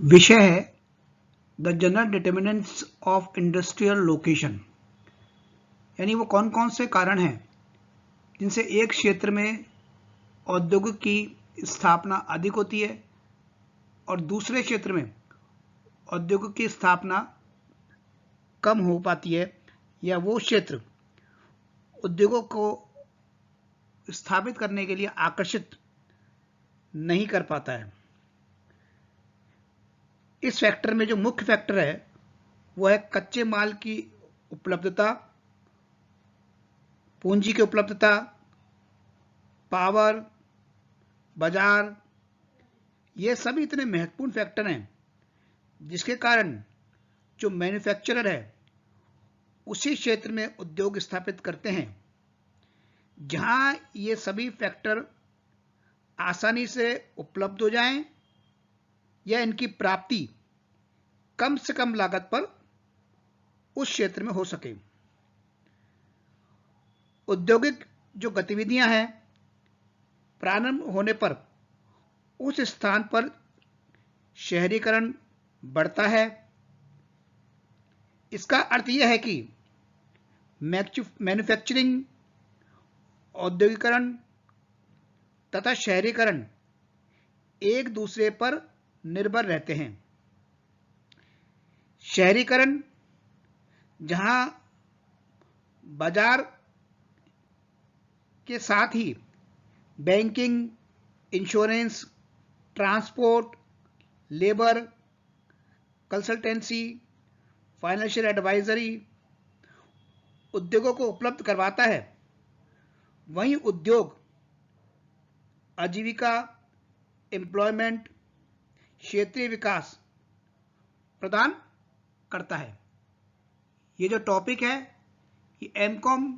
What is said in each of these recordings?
विषय है the general determinants of industrial location, यानी वो कौन कौन से कारण हैं जिनसे एक क्षेत्र में औद्योगिक की स्थापना अधिक होती है और दूसरे क्षेत्र में औद्योगिक की स्थापना कम हो पाती है, या वो क्षेत्र उद्योगों को स्थापित करने के लिए आकर्षित नहीं कर पाता है। इस फैक्टर में जो मुख्य फैक्टर है वो है कच्चे माल की उपलब्धता, पूंजी की उपलब्धता, पावर, बाजार। ये सभी इतने महत्वपूर्ण फैक्टर हैं जिसके कारण जो मैन्युफैक्चरर है उसी क्षेत्र में उद्योग स्थापित करते हैं जहां ये सभी फैक्टर आसानी से उपलब्ध हो जाएं या इनकी प्राप्ति कम से कम लागत पर उस क्षेत्र में हो सके। औद्योगिक जो गतिविधियां हैं प्रारंभ होने पर उस स्थान पर शहरीकरण बढ़ता है। इसका अर्थ यह है कि मैन्युफैक्चरिंग, औद्योगिकरण तथा शहरीकरण एक दूसरे पर निर्भर रहते हैं। शहरीकरण जहां बाजार के साथ ही banking, insurance, transport, labour, consultancy, financial advisory उद्योगों को उपलब्ध करवाता है, वहीं उद्योग आजीविका, एम्प्लॉयमेंट, क्षेत्रीय विकास प्रदान करता है। ये जो टॉपिक है ये एमकॉम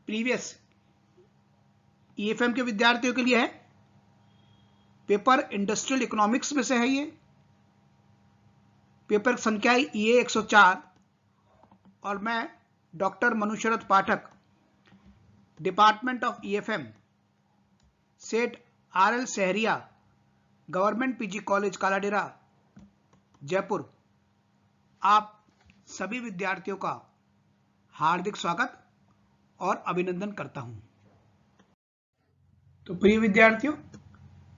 प्रीवियस ईएफएम के विद्यार्थियों के लिए है। पेपर इंडस्ट्रियल इकोनॉमिक्स में से है। ये पेपर संख्या EA 104 और मैं doctor मनुशरथ Pathak, department of EFM, सेठ RL Sahariya, government PG college Kaladera, Jaipur, आप सभी विद्यार्थियों का हार्दिक स्वागत और अभिनंदन करता हूं। तो प्रिय विद्यार्थियों,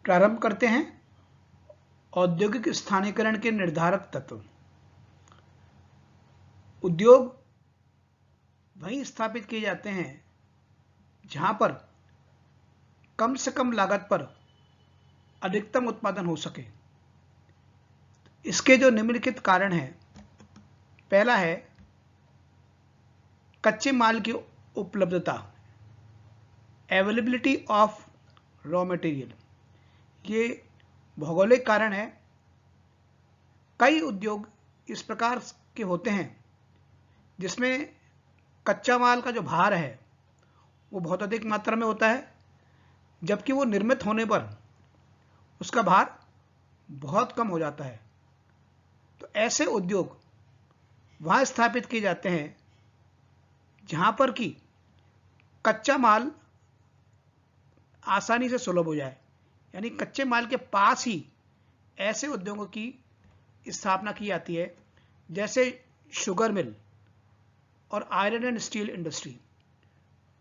प्रारंभ करते हैं औद्योगिक स्थानीयकरण के निर्धारक तत्व। उद्योग वहीं स्थापित किए जाते हैं जहां पर कम से कम लागत पर अधिकतम उत्पादन हो सके। इसके जो निम्नलिखित कारण हैं, पहला है कच्चे माल की उपलब्धता, अवेलेबिलिटी ऑफ रॉ मटेरियल। ये भौगोलिक कारण है। कई उद्योग इस प्रकार के होते हैं जिसमें कच्चा माल का जो भार है वो बहुत अधिक मात्रा में होता है, जबकि वो निर्मित होने पर उसका भार बहुत कम हो जाता है। तो ऐसे उद्योग वहां स्थापित किए जाते हैं जहां पर कि कच्चा माल आसानी से सुलभ हो जाए, यानी कच्चे माल के पास ही ऐसे उद्योगों की स्थापना की जाती है, जैसे शुगर मिल और iron and steel industry.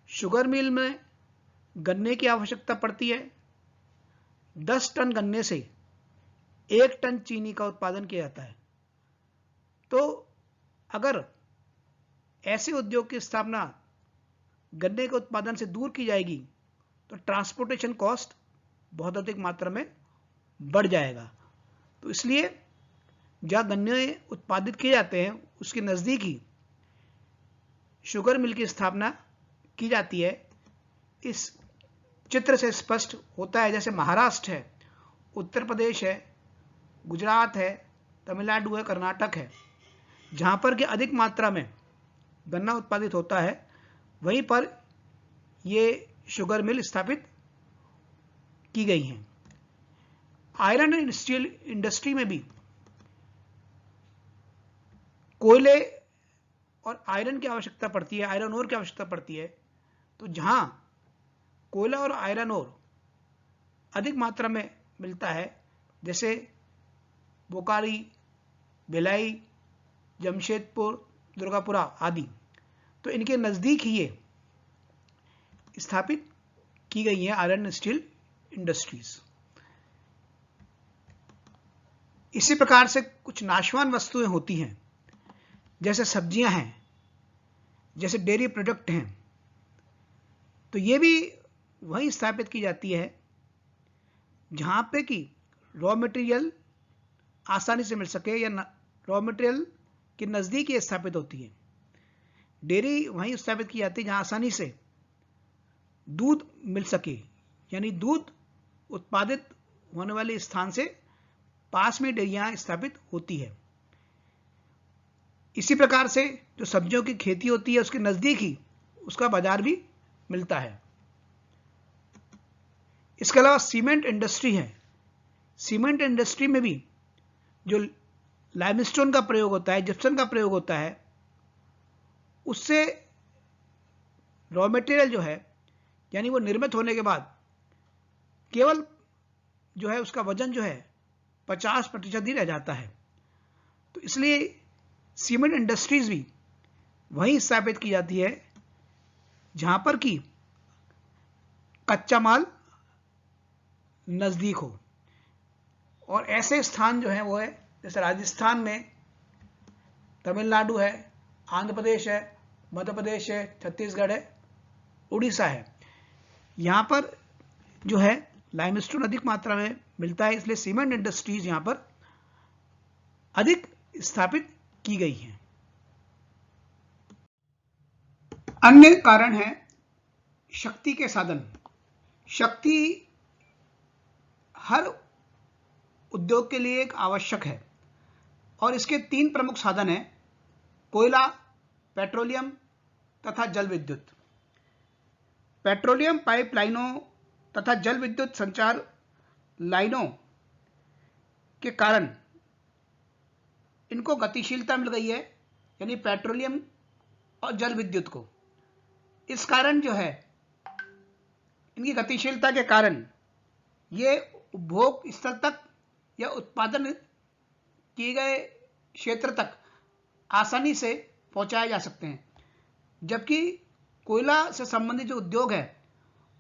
Sugar mill में गन्ने की आवश्यकता पड़ती है। 10 टन गन्ने से 1 टन चीनी का उत्पादन किया जाता है। तो अगर ऐसे उद्योग की स्थापना गन्ने के उत्पादन से दूर की जाएगी तो ट्रांसपोर्टेशन कॉस्ट बहुत अधिक मात्रा में बढ़ जाएगा। तो इसलिए जहां गन्ने उत्पादित किए जाते हैं उसके नजदीक ही शुगर मिल की स्थापना की जाती है। इस चित्र से स्पष्ट होता है, जैसे महाराष्ट्र है, उत्तर प्रदेश है, गुजरात है, तमिलनाडु है, कर्नाटक है, जहां पर कि अधिक मात्रा में गन्ना उत्पादित होता है, वहीं पर ये शुगर मिल स्थापित की गई हैं। आयरन एंड स्टील इंडस्ट्री में भी कोयले और आयरन की आवश्यकता पड़ती है, आयरन ओर की आवश्यकता पड़ती है। तो जहां कोयला और आयरन ओर अधिक मात्रा में मिलता है, जैसे बोकारो, भिलाई, जमशेदपुर, दुर्गापुरा आदि, तो इनके नज़दीक ही ये स्थापित की गई है आयरन एंड स्टील इंडस्ट्रीज। इसी प्रकार से कुछ नाशवान वस्तुएं होती हैं, जैसे सब्जियां हैं, जैसे डेयरी प्रोडक्ट हैं, तो ये भी वहीं स्थापित की जाती है जहां पे कि रॉ मटेरियल आसानी से मिल सके या रॉ मटेरियल के नज़दीक ये स्थापित होती है। डेयरी वहीं स्थापित की जाती है जहां आसानी से दूध मिल सके, यानी दूध उत्पादित होने वाले स्थान से पास में डेयरियां स्थापित होती है। इसी प्रकार से जो सब्जियों की खेती होती है उसके नज़दीक ही उसका बाजार भी मिलता है। इसके अलावा सीमेंट इंडस्ट्री है। सीमेंट इंडस्ट्री में भी जो लाइमस्टोन का प्रयोग होता है, जिप्सम का प्रयोग होता है, उससे रॉ मटेरियल जो है, यानी वो निर्मित होने के बाद केवल जो है उसका वजन जो है 50% ही रह जाता है। तो इसलिए सीमेंट इंडस्ट्रीज भी वहीं स्थापित की जाती है जहां पर कि कच्चा माल नजदीक हो। और ऐसे स्थान जो है वो है जैसे राजस्थान में, तमिलनाडु है, आंध्र प्रदेश है, मध्य प्रदेश है, छत्तीसगढ़ है, उड़ीसा है। यहां पर जो है लाइमस्टोन अधिक मात्रा में मिलता है, इसलिए सीमेंट इंडस्ट्रीज यहां पर अधिक स्थापित की गई हैं। अन्य कारण है शक्ति के साधन। शक्ति हर उद्योग के लिए एक आवश्यक है और इसके 3 प्रमुख साधन हैं: कोयला, पेट्रोलियम तथा जल विद्युत। पेट्रोलियम पाइपलाइनों तथा जल विद्युत संचार लाइनों के कारण इनको गतिशीलता मिल गई है, यानी पेट्रोलियम और जल विद्युत को। इस कारण जो है इनकी गतिशीलता के कारण ये उपभोग स्थल तक या उत्पादन किए गए क्षेत्र तक आसानी से पहुंचाए जा सकते हैं। जबकि कोयला से संबंधित जो उद्योग है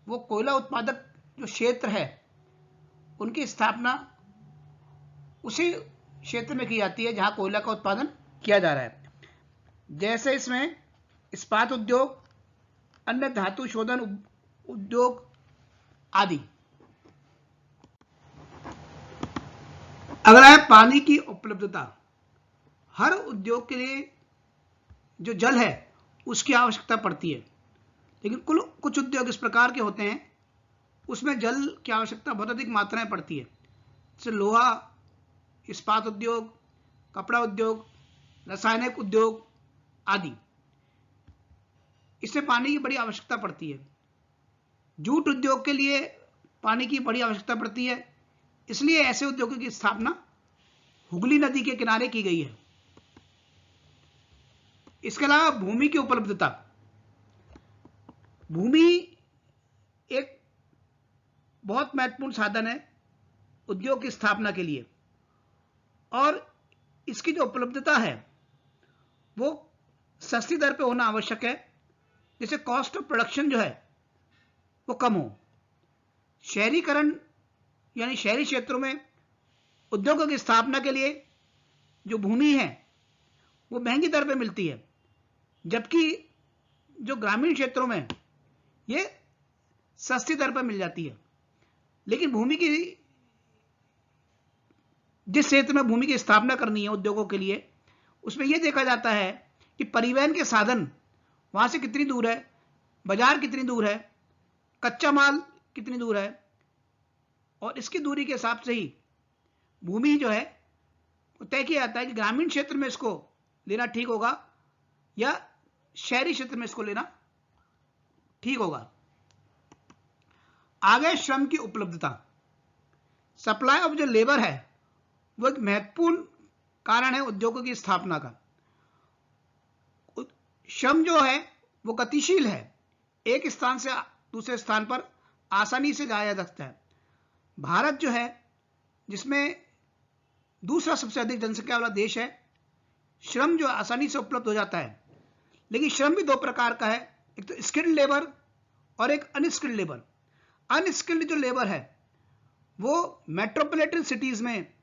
वो कोयला उत्पादक जो क्षेत्र है उनकी स्थापना उसी क्षेत्र में की जाती है जहां कोयला का उत्पादन किया जा रहा है। जैसे इसमें इस्पात उद्योग, अन्य धातु शोधन उद्योग आदि। अगला है पानी की उपलब्धता। हर उद्योग के लिए जो जल है उसकी आवश्यकता पड़ती है, लेकिन कुछ उद्योग इस प्रकार के होते हैं उसमें जल की आवश्यकता बहुत अधिक मात्रा में पड़ती है, जैसे लोहा, इस्पात उद्योग, कपड़ा उद्योग, रासायनिक उद्योग आदि। इससे पानी की बड़ी आवश्यकता पड़ती है। जूट उद्योग के लिए पानी की बड़ी आवश्यकता पड़ती है, इसलिए ऐसे उद्योगों की स्थापना हुगली नदी के किनारे की गई है। इसके अलावा भूमि की उपलब्धता। भूमि एक बहुत महत्वपूर्ण साधन है उद्योग की स्थापना के लिए, और इसकी जो उपलब्धता है वो सस्ती दर पे होना आवश्यक है, जिससे कॉस्ट ऑफ प्रोडक्शन जो है वो कम हो। शहरीकरण यानी शहरी क्षेत्रों में उद्योगों की स्थापना के लिए जो भूमि है वो महंगी दर पे मिलती है, जबकि जो ग्रामीण क्षेत्रों में ये सस्ती दर पर मिल जाती है। लेकिन भूमि की जिस क्षेत्र में भूमि की स्थापना करनी है उद्योगों के लिए, उसमें यह देखा जाता है कि परिवहन के साधन वहां से कितनी दूर है, बाजार कितनी दूर है, कच्चा माल कितनी दूर है, और इसकी दूरी के हिसाब से ही भूमि जो है वो तय किया जाता है कि ग्रामीण क्षेत्र में इसको लेना ठीक होगा या शहरी क्षेत्र में इसको लेना ठीक होगा। आगे श्रम की उपलब्धता। सप्लाई ऑफ जो लेबर है वो एक महत्वपूर्ण कारण है उद्योगों की स्थापना का। श्रम जो है वो गतिशील है, एक स्थान से दूसरे स्थान पर आसानी से जाया जा सकता है। भारत जो है जिसमें दूसरा सबसे अधिक जनसंख्या वाला देश है। श्रम जो आसानी से उपलब्ध हो जाता है, लेकिन श्रम भी दो प्रकार का है, एक तो स्किल्ड लेबर और एक अनस्किल्ड लेबर। अनस्किल्ड जो लेबर है वो मेट्रोपॉलिटन सिटीज में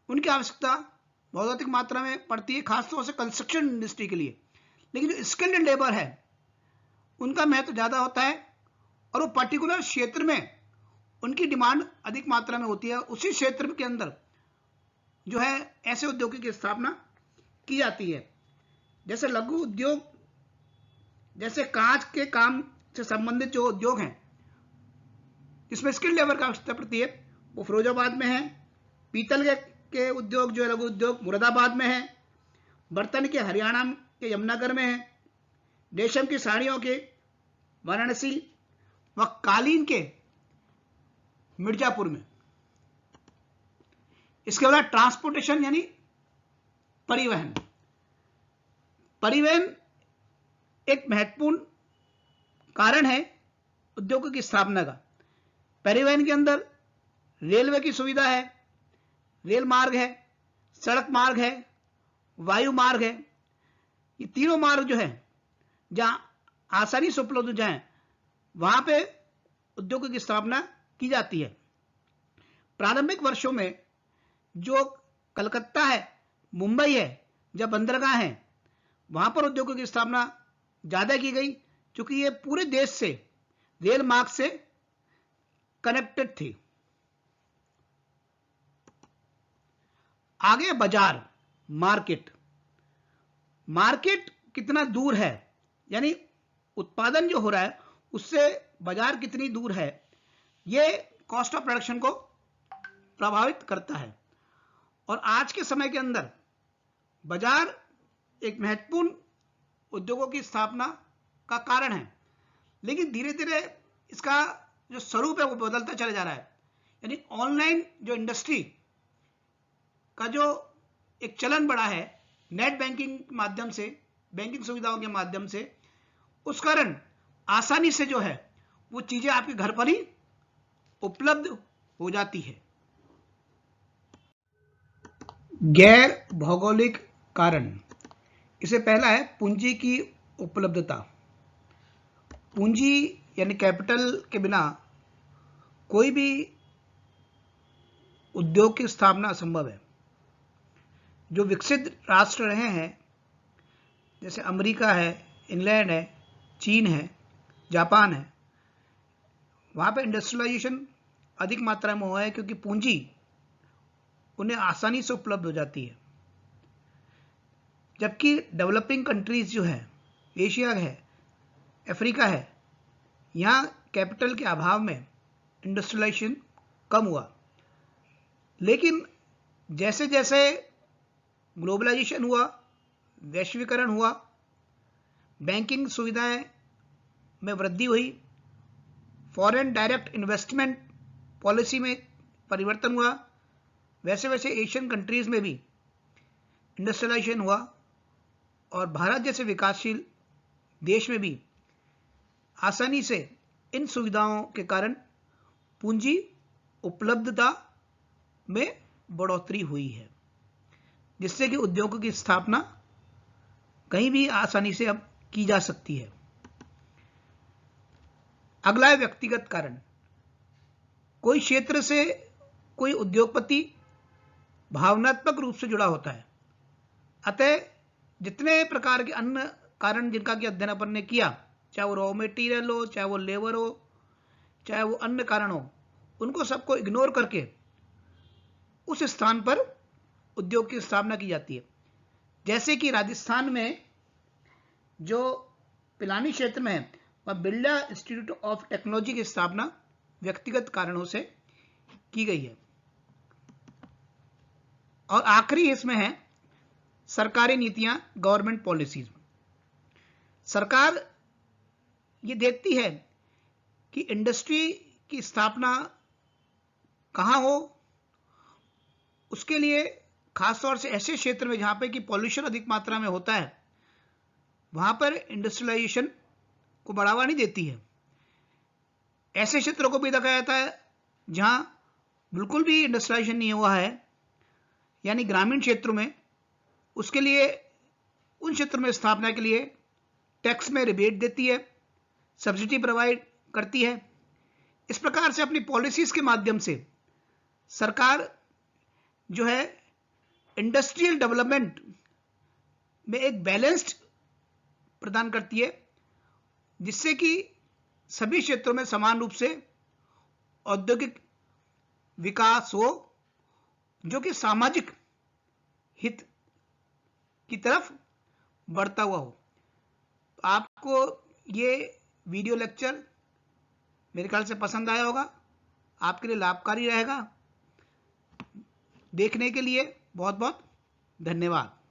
उनकी आवश्यकता बहुत अधिक मात्रा में पड़ती है, खासतौर से कंस्ट्रक्शन इंडस्ट्री के लिए। लेकिन जो स्किल्ड लेबर है उनका महत्व ज्यादा होता है और वो पर्टिकुलर क्षेत्र में उनकी डिमांड अधिक मात्रा में होती है। उसी क्षेत्र के अंदर जो है ऐसे उद्योगों की स्थापना की जाती है। जैसे लघु उद्योग, जैसे कांच के काम से संबंधित जो उद्योग हैं जिसमें स्किल्ड लेबर की आवश्यकता पड़ती है, वो फिरोजाबाद में है। पीतल के उद्योग जो है लघु उद्योग मुरादाबाद में है। बर्तन के हरियाणा के यमुनानगर में है। रेशम की साड़ियों के वाराणसी व कालीन के मिर्जापुर में। इसके बाद ट्रांसपोर्टेशन यानी परिवहन। परिवहन एक महत्वपूर्ण कारण है उद्योगों की स्थापना का। परिवहन के अंदर रेलवे की सुविधा है, रेल मार्ग है, सड़क मार्ग है, वायु मार्ग है। ये तीनों मार्ग जो है जहां आसानी से उपलब्ध हो जाए वहां पे उद्योगों की स्थापना की जाती है। प्रारंभिक वर्षों में जो कलकत्ता है, मुंबई है, जब बंदरगाह है, वहां पर उद्योगों की स्थापना ज्यादा की गई, क्योंकि ये पूरे देश से रेल मार्ग से कनेक्टेड थी। आगे बाजार, मार्केट। मार्केट कितना दूर है, यानी उत्पादन जो हो रहा है उससे बाजार कितनी दूर है, यह कॉस्ट ऑफ प्रोडक्शन को प्रभावित करता है। और आज के समय के अंदर बाजार एक महत्वपूर्ण उद्योगों की स्थापना का कारण है, लेकिन धीरे धीरे इसका जो स्वरूप है वो बदलता चला जा रहा है। यानी ऑनलाइन जो इंडस्ट्री का जो एक चलन बढ़ा है नेट बैंकिंग के माध्यम से, बैंकिंग सुविधाओं के माध्यम से, उस कारण आसानी से जो है वो चीजें आपके घर पर ही उपलब्ध हो जाती है। गैर भौगोलिक कारण। इसे पहला है पूंजी की उपलब्धता। पूंजी यानी कैपिटल के बिना कोई भी उद्योग की स्थापना असंभव है। जो विकसित राष्ट्र रहे हैं जैसे अमेरिका है, इंग्लैंड है, चीन है, जापान है, वहां पे इंडस्ट्रियलाइजेशन अधिक मात्रा में हुआ है, क्योंकि पूंजी उन्हें आसानी से उपलब्ध हो जाती है। जबकि डेवलपिंग कंट्रीज जो है, एशिया है, अफ्रीका है, यहां कैपिटल के अभाव में इंडस्ट्रियलाइजेशन कम हुआ। लेकिन जैसे जैसे ग्लोबलाइजेशन हुआ, वैश्वीकरण हुआ, बैंकिंग सुविधाएं में वृद्धि हुई, फॉरेन डायरेक्ट इन्वेस्टमेंट पॉलिसी में परिवर्तन हुआ, वैसे वैसे एशियन कंट्रीज में भी इंडस्ट्रियलाइजेशन हुआ और भारत जैसे विकासशील देश में भी आसानी से इन सुविधाओं के कारण पूंजी उपलब्धता में बढ़ोतरी हुई है, जिससे कि उद्योगों की स्थापना कहीं भी आसानी से अब की जा सकती है। अगला है व्यक्तिगत कारण। कोई क्षेत्र से कोई उद्योगपति भावनात्मक रूप से जुड़ा होता है, अतः जितने प्रकार के अन्य कारण जिनका कि अध्ययन अपन ने किया, चाहे वो रॉ मटेरियल हो, चाहे वो लेबर हो, चाहे वो अन्य कारण हो, उनको सबको इग्नोर करके उस स्थान पर उद्योग की स्थापना की जाती है। जैसे कि राजस्थान में जो पिलानी क्षेत्र में है, वह बिरला इंस्टीट्यूट ऑफ टेक्नोलॉजी की स्थापना व्यक्तिगत कारणों से की गई है। और आखिरी इसमें है सरकारी नीतियां, गवर्नमेंट पॉलिसीज। सरकार ये देखती है कि इंडस्ट्री की स्थापना कहां हो, उसके लिए खासतौर से ऐसे क्षेत्र में जहां पे कि पॉल्यूशन अधिक मात्रा में होता है, वहां पर इंडस्ट्रियलाइजेशन को बढ़ावा नहीं देती है। ऐसे क्षेत्रों को भी देखा जाता है जहां बिल्कुल भी इंडस्ट्रियलाइजेशन नहीं हुआ है यानी ग्रामीण क्षेत्रों में, उसके लिए उन क्षेत्रों में स्थापना के लिए टैक्स में रिबेट देती है, सब्सिडी प्रोवाइड करती है। इस प्रकार से अपनी पॉलिसीज के माध्यम से सरकार जो है इंडस्ट्रियल डेवलपमेंट में एक बैलेंस्ड प्रदान करती है, जिससे कि सभी क्षेत्रों में समान रूप से औद्योगिक विकास हो, जो कि सामाजिक हित की तरफ बढ़ता हुआ हो। आपको ये वीडियो लेक्चर मेरे ख्याल से पसंद आया होगा, आपके लिए लाभकारी रहेगा। देखने के लिए बहुत बहुत धन्यवाद।